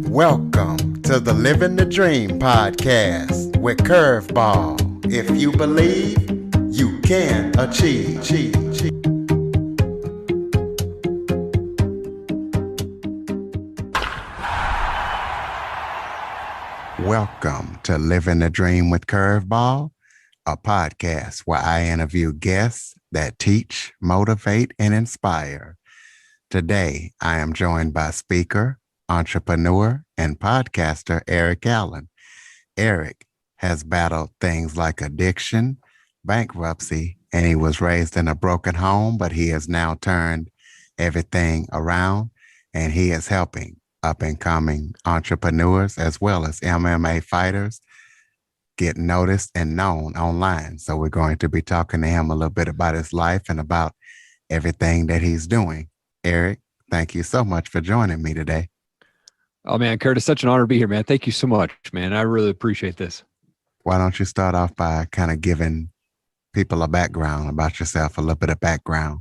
Welcome to the Living the Dream podcast with Curveball. If you believe, you can achieve. Welcome to Living the Dream with Curveball, a podcast where I interview guests that teach, motivate, and inspire. Today, I am joined by speaker, entrepreneur, and podcaster Erik Allen. Erik has battled things like addiction, bankruptcy, and he was raised in a broken home, but he has now turned everything around, and he is helping up-and-coming entrepreneurs as well as MMA fighters get noticed and known online. So we're going to be talking to him a little bit about his life and about everything that he's doing. Erik, thank you so much for joining me today. Oh, man, Kurt, it's such an honor to be here, man. Thank you so much, man. I really appreciate this. Why don't you start off by kind of giving people a background about yourself, a little bit of background?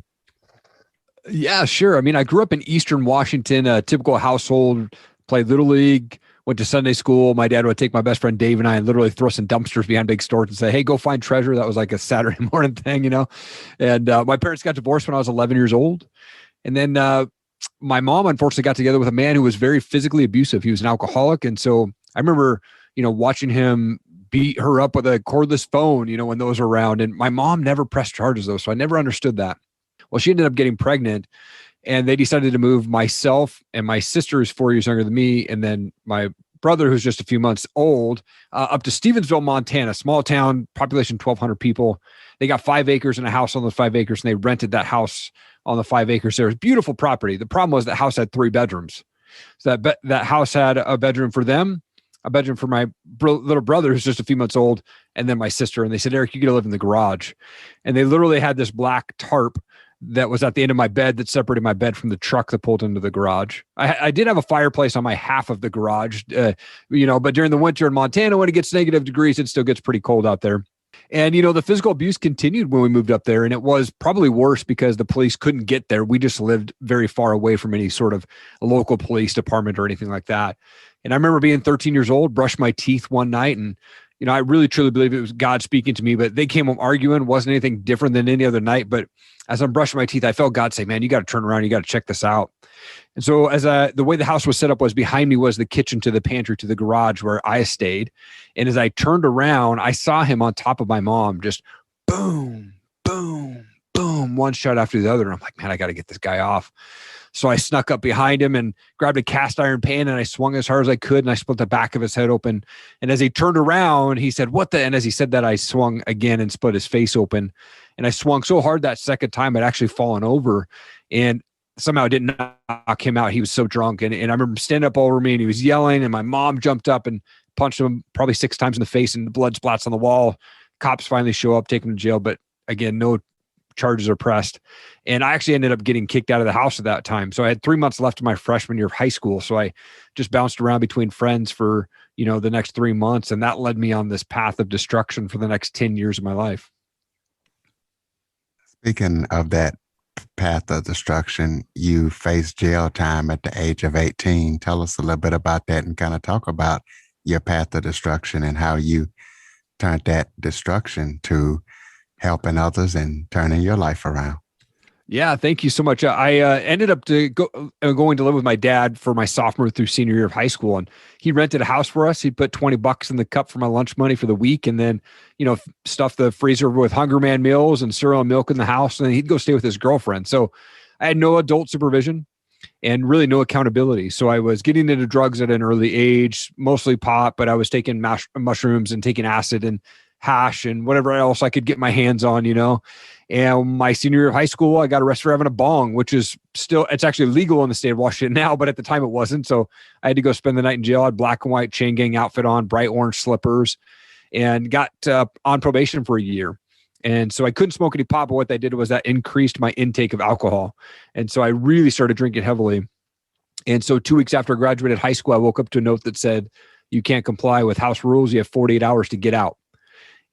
Yeah, sure. I mean, I grew up in Eastern Washington, a typical household, played Little League, went to Sunday school. My dad would take my best friend Dave and I and literally throw some dumpsters behind big stores and say, hey, go find treasure. That was like a Saturday morning thing, you know? And my parents got divorced when I was 11 years old. And then my mom, unfortunately, got together with a man who was very physically abusive. He was an alcoholic. And so I remember, watching him beat her up with a cordless phone, when those were around. And my mom never pressed charges, though. So I never understood that. Well, she ended up getting pregnant, and they decided to move myself and my sister, who's 4 years younger than me, and then my brother, who's just a few months old, up to Stevensville, Montana, small town, population 1,200 people. They got 5 acres and a house on those 5 acres, and they rented that house on the 5 acres. There was beautiful property. The problem was the house had 3 bedrooms. So that house had a bedroom for them, a bedroom for my little brother, who's just a few months old, and then my sister. And they said, Erik, you get to live in the garage. And they literally had this black tarp that was at the end of my bed that separated my bed from the truck that pulled into the garage. I did have a fireplace on my half of the garage, but during the winter in Montana, when it gets negative degrees, it still gets pretty cold out there. And, the physical abuse continued when we moved up there, and it was probably worse because the police couldn't get there. We just lived very far away from any sort of local police department or anything like that. And I remember being 13 years old, brushed my teeth one night, and I really truly believe it was God speaking to me, but they came home arguing. Wasn't anything different than any other night. But as I'm brushing my teeth, I felt God say, man, you got to turn around. You got to check this out. And so the way the house was set up was behind me was the kitchen to the pantry to the garage where I stayed. And as I turned around, I saw him on top of my mom, just boom, boom, boom, one shot after the other. And I'm like, man, I got to get this guy off. So I snuck up behind him and grabbed a cast iron pan, and I swung as hard as I could, and I split the back of his head open. And as he turned around, he said, what the? And as he said that, I swung again and split his face open. And I swung so hard that second time, I'd actually fallen over. And somehow it didn't knock him out. He was so drunk. And I remember him standing up over me, and he was yelling, and my mom jumped up and punched him probably 6 times in the face, and the blood splats on the wall. Cops finally show up, take him to jail. But again, no charges are pressed. And I actually ended up getting kicked out of the house at that time. So I had 3 months left of my freshman year of high school. So I just bounced around between friends for, the next 3 months. And that led me on this path of destruction for the next 10 years of my life. Speaking of that path of destruction, you faced jail time at the age of 18. Tell us a little bit about that and kind of talk about your path of destruction and how you turned that destruction to helping others and turning your life around. Yeah, thank you so much. I ended up going to live with my dad for my sophomore through senior year of high school, and he rented a house for us. He put $20 in the cup for my lunch money for the week, and then stuffed the freezer with Hunger Man meals and cereal and milk in the house, and then he'd go stay with his girlfriend. So I had no adult supervision and really no accountability. So I was getting into drugs at an early age, mostly pot, but I was taking mushrooms and taking acid and hash and whatever else I could get my hands on, And my senior year of high school, I got arrested for having a bong, which is it's actually legal in the state of Washington now, but at the time it wasn't. So I had to go spend the night in jail. I had black and white chain gang outfit on, bright orange slippers, and got on probation for a year. And so I couldn't smoke any pot, but what that did was that increased my intake of alcohol. And so I really started drinking heavily. And so 2 weeks after I graduated high school, I woke up to a note that said, you can't comply with house rules. You have 48 hours to get out.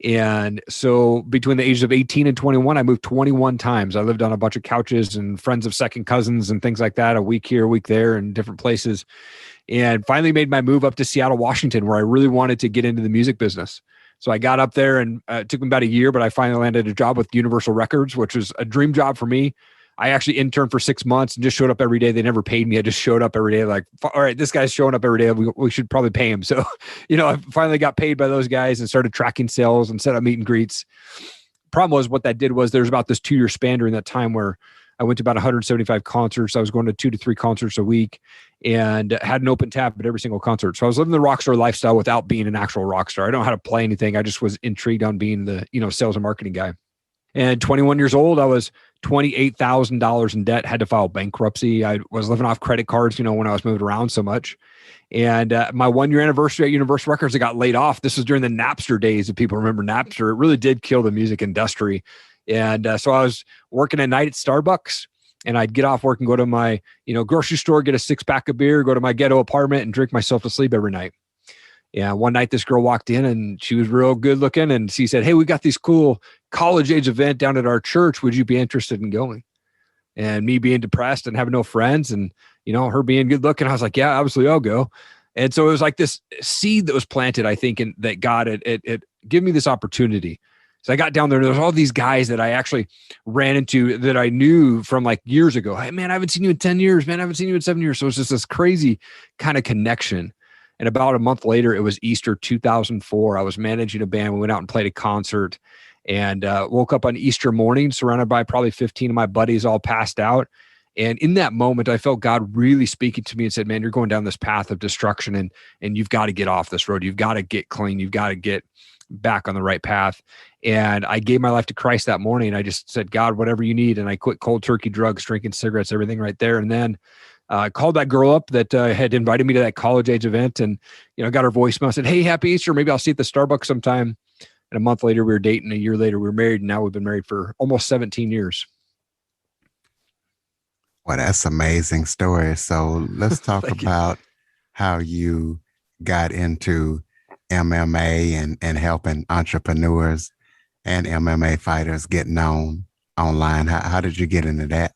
And so between the ages of 18 and 21, I moved 21 times. I lived on a bunch of couches and friends of second cousins and things like that, a week here, a week there in different places. And finally made my move up to Seattle, Washington, where I really wanted to get into the music business. So I got up there, and it took me about a year, but I finally landed a job with Universal Records, which was a dream job for me. I actually interned for 6 months and just showed up every day. They never paid me. I just showed up every day. Like, all right, this guy's showing up every day. We should probably pay him. So, I finally got paid by those guys and started tracking sales and set up meet and greets. Problem was, what that did was there's about this 2-year span during that time where I went to about 175 concerts. I was going to 2 to 3 concerts a week and had an open tab at every single concert. So I was living the rock star lifestyle without being an actual rock star. I don't know how to play anything. I just was intrigued on being the, sales and marketing guy. And 21 years old, I was $28,000 in debt, had to file bankruptcy. I was living off credit cards, when I was moving around so much. And my 1-year anniversary at Universal Records, I got laid off. This was during the Napster days. If people remember Napster, it really did kill the music industry. And so I was working at night at Starbucks, and I'd get off work and go to my, grocery store, get a 6-pack of beer, go to my ghetto apartment and drink myself to sleep every night. Yeah. One night this girl walked in and she was real good looking. And she said, "Hey, we got this cool college age event down at our church. Would you be interested in going?" And me being depressed and having no friends and, her being good looking, I was like, "Yeah, absolutely, I'll go." And so it was like this seed that was planted, I think, and that God it gave me this opportunity. So I got down there and there was all these guys that I actually ran into that I knew from like years ago. "Hey man, I haven't seen you in 10 years, man. I haven't seen you in 7 years." So it's just this crazy kind of connection. And about a month later, it was Easter 2004. I was managing a band. We went out and played a concert and woke up on Easter morning, surrounded by probably 15 of my buddies all passed out. And in that moment, I felt God really speaking to me and said, "Man, you're going down this path of destruction and you've got to get off this road. You've got to get clean. You've got to get back on the right path." And I gave my life to Christ that morning. I just said, "God, whatever you need." And I quit cold turkey drugs, drinking cigarettes, everything right there. And then called that girl up that had invited me to that college age event and, got her voicemail. I said, "Hey, happy Easter. Maybe I'll see you at the Starbucks sometime." And a month later, we were dating. A year later, we were married. And now we've been married for almost 17 years. Well, that's an amazing story. So let's talk about how you got into MMA and helping entrepreneurs and MMA fighters get known online. How did you get into that?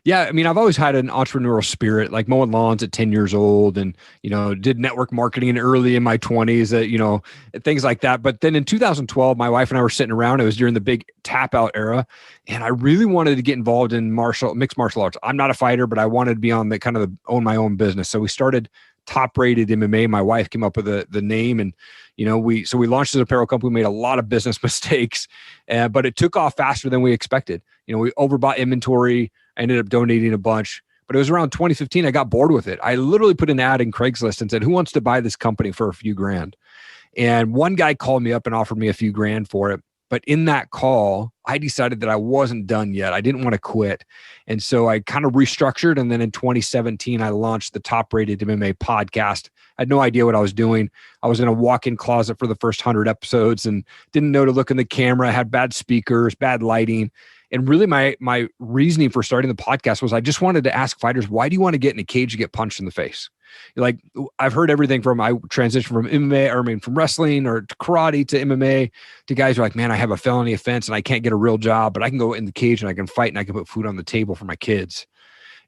Yeah, I mean, I've always had an entrepreneurial spirit, like mowing lawns at 10 years old and, did network marketing early in my 20s, things like that. But then in 2012, my wife and I were sitting around. It was during the big tap out era. And I really wanted to get involved in mixed martial arts. I'm not a fighter, but I wanted to be on own my own business. So we started Top Rated MMA. My wife came up with the name and, we launched an apparel company. We made a lot of business mistakes, but it took off faster than we expected. We overbought inventory. I ended up donating a bunch, but it was around 2015. I got bored with it. I literally put an ad in Craigslist and said, "Who wants to buy this company for a few grand?" And one guy called me up and offered me a few grand for it. But in that call, I decided that I wasn't done yet. I didn't want to quit. And so I kind of restructured. And then in 2017, I launched the Top Rated MMA podcast. I had no idea what I was doing. I was in a walk-in closet for the first 100 episodes and didn't know to look in the camera. I had bad speakers, bad lighting. And really my reasoning for starting the podcast was I just wanted to ask fighters, why do you want to get in a cage to get punched in the face? Like, I've heard everything from, I transitioned from MMA, from wrestling or to karate to MMA to guys who are like, "Man, I have a felony offense and I can't get a real job, but I can go in the cage and I can fight and I can put food on the table for my kids."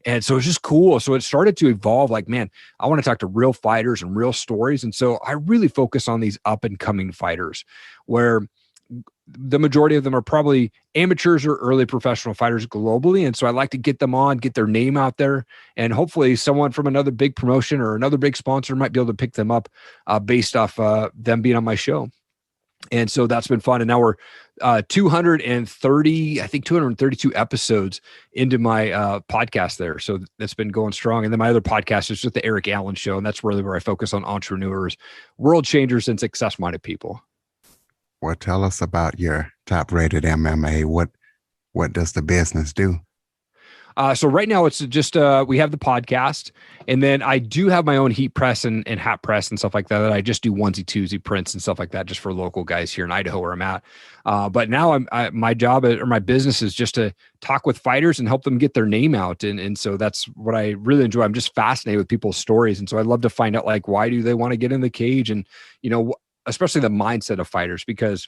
And so it's just cool. So it started to evolve like, man, I want to talk to real fighters and real stories. And so I really focus on these up and coming fighters where the majority of them are probably amateurs or early professional fighters globally. And so I like to get them on, get their name out there, and hopefully someone from another big promotion or another big sponsor might be able to pick them up based off them being on my show. And so that's been fun. And now we're 232 episodes into my podcast there. So that's been going strong. And then my other podcast is just the Erik Allen Show. And that's really where I focus on entrepreneurs, world changers, and success-minded people. Well, tell us about your Top Rated MMA. What does the business do? So right now it's just, we have the podcast, and then I do have my own heat press and hat press and stuff like that I just do onesie twosie prints and stuff like that just for local guys here in Idaho where I'm at. But now my job or my business is just to talk with fighters and help them get their name out. And so that's what I really enjoy. I'm just fascinated with people's stories. And so I'd love to find out, like, why do they want to get in the cage? And, especially the mindset of fighters, because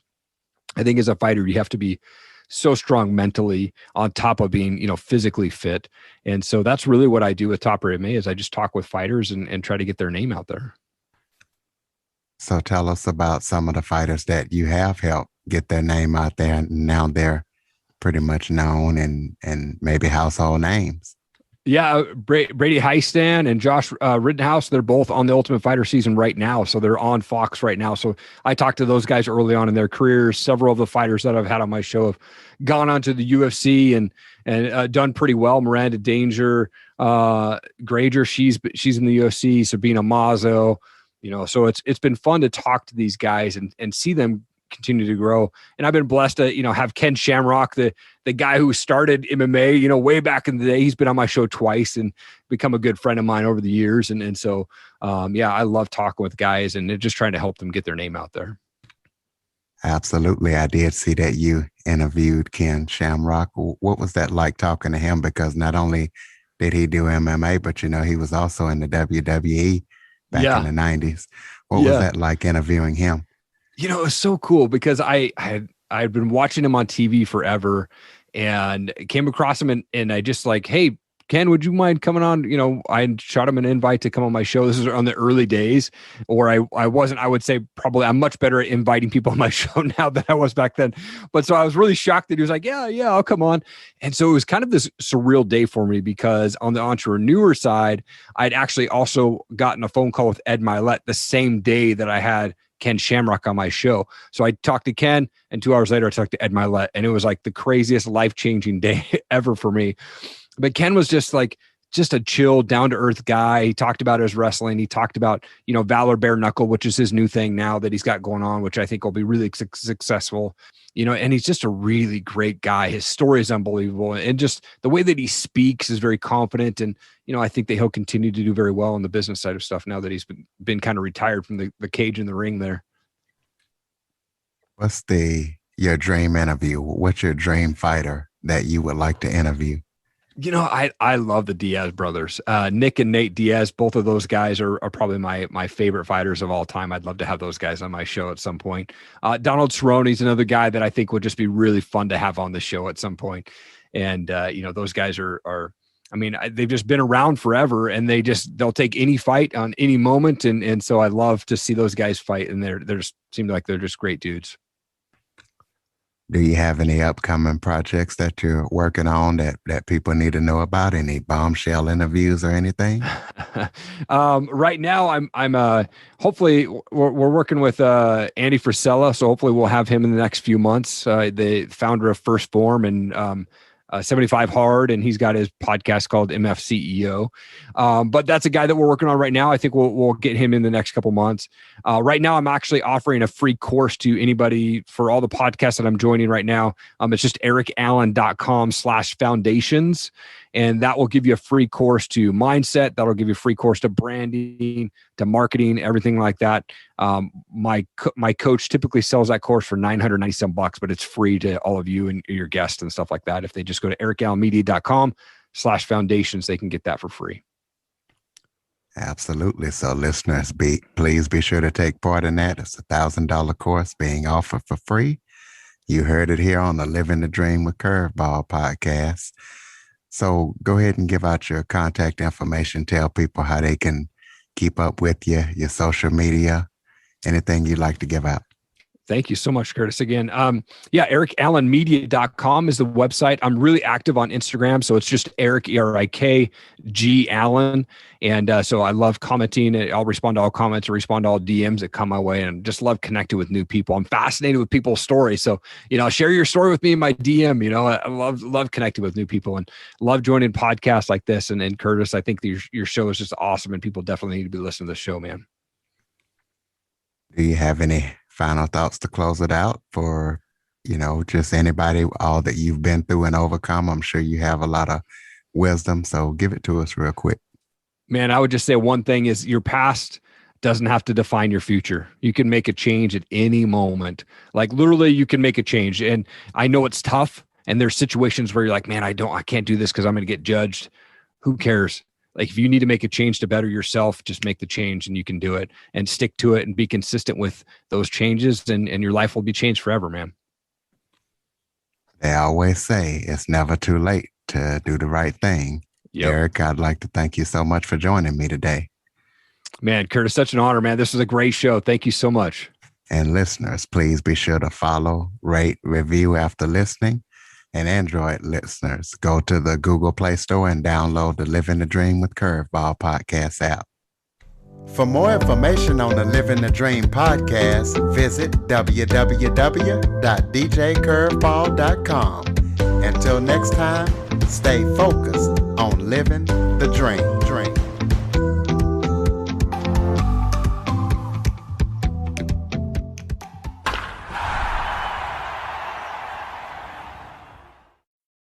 I think as a fighter, you have to be so strong mentally on top of being, physically fit. And so that's really what I do with Top Rated MMA is I just talk with fighters and try to get their name out there. So tell us about some of the fighters that you have helped get their name out there, and now they're pretty much known and maybe household names. Yeah, Brady Heistan and Josh Rittenhouse, they're both on the Ultimate Fighter season right now. So they're on Fox right now. So I talked to those guys early on in their careers. Several of the fighters that I've had on my show have gone on to the UFC and done pretty well. Miranda Danger, Granger, she's in the UFC. Sabina Mazo, so it's been fun to talk to these guys and see them continue to grow. And I've been blessed to, have Ken Shamrock, the guy who started MMA, way back in the day. He's been on my show twice and become a good friend of mine over the years. And so, I love talking with guys and just trying to help them get their name out there. Absolutely. I did see that you interviewed Ken Shamrock. What was that like talking to him? Because not only did he do MMA, but, he was also in the WWE back in the 90s. What was that like interviewing him? It was so cool because I'd been watching him on TV forever and came across him and I just like, hey, Ken, would you mind coming on? I shot him an invite to come on my show. This is on the early days, or I wasn't. I would say probably I'm much better at inviting people on my show now than I was back then. But so I was really shocked that he was like, yeah, I'll come on. And so it was kind of this surreal day for me because on the entrepreneur side, I'd actually also gotten a phone call with Ed Milet the same day that I had Ken Shamrock on my show. So I talked to Ken and 2 hours later I talked to Ed Milet and it was like the craziest life-changing day ever for me. But Ken was just a chill, down-to-earth guy. He talked about his wrestling. He talked about, Valor Bare Knuckle, which is his new thing now that he's got going on, which I think will be really successful. And he's just a really great guy. His story is unbelievable. And just the way that he speaks is very confident. And, I think that he'll continue to do very well on the business side of stuff now that he's been kind of retired from the cage and the ring there. What's your dream interview? What's your dream fighter that you would like to interview? I love the Diaz brothers. Nick and Nate Diaz, both of those guys are probably my favorite fighters of all time. I'd love to have those guys on my show at some point. Donald Cerrone's another guy that I think would just be really fun to have on the show at some point. And, those guys are they've just been around forever and they'll take any fight on any moment. And so I love to see those guys fight and they're just seem like they're just great dudes. Do you have any upcoming projects that you're working on that people need to know about? Any bombshell interviews or anything? Right now, I'm hopefully we're working with Andy Frisella, so hopefully we'll have him in the next few months. The founder of First Form and 75 Hard, and he's got his podcast called MF CEO. But that's a guy that we're working on right now. I think we'll get him in the next couple months. Right now, I'm actually offering a free course to anybody for all the podcasts that I'm joining right now. It's just erikallen.com/foundations. And that will give you a free course to mindset. That'll give you a free course to branding, to marketing, everything like that. My coach typically sells that course for $997, but it's free to all of you and your guests and stuff like that. If they just go to erikallenmedia.com/foundations, they can get that for free. Absolutely. So listeners, please be sure to take part in that. It's $1,000 course being offered for free. You heard it here on the Living the Dream with Curveball podcast. So go ahead and give out your contact information. Tell people how they can keep up with you, your social media, anything you'd like to give out. Thank you so much, Curtis. Again, erikallenmedia.com is the website. I'm really active on Instagram, so it's just Erik, ERIK, Allen. And so I love commenting. I'll respond to all comments or respond to all DMs that come my way, and just love connecting with new people. I'm fascinated with people's stories. So, share your story with me in my DM. I love connecting with new people and love joining podcasts like this. And Curtis, I think your show is just awesome, and people definitely need to be listening to the show, man. Do you have any final thoughts to close it out for, just anybody, all that you've been through and overcome? I'm sure you have a lot of wisdom, so give it to us real quick. Man, I would just say one thing is your past doesn't have to define your future. You can make a change at any moment. Like literally you can make a change. And I know it's tough. And there's situations where you're like, man, I can't do this because I'm going to get judged. Who cares? Like if you need to make a change to better yourself, just make the change and you can do it and stick to it and be consistent with those changes and your life will be changed forever, man. They always say it's never too late to do the right thing. Yep. Erik, I'd like to thank you so much for joining me today. Man, Curtis, such an honor, man. This was a great show. Thank you so much. And listeners, please be sure to follow, rate, review after listening. And Android listeners, go to the Google Play Store and download the Living the Dream with Curveball podcast app. For more information on the Living the Dream podcast, visit www.djcurveball.com. Until next time, stay focused on living the dream.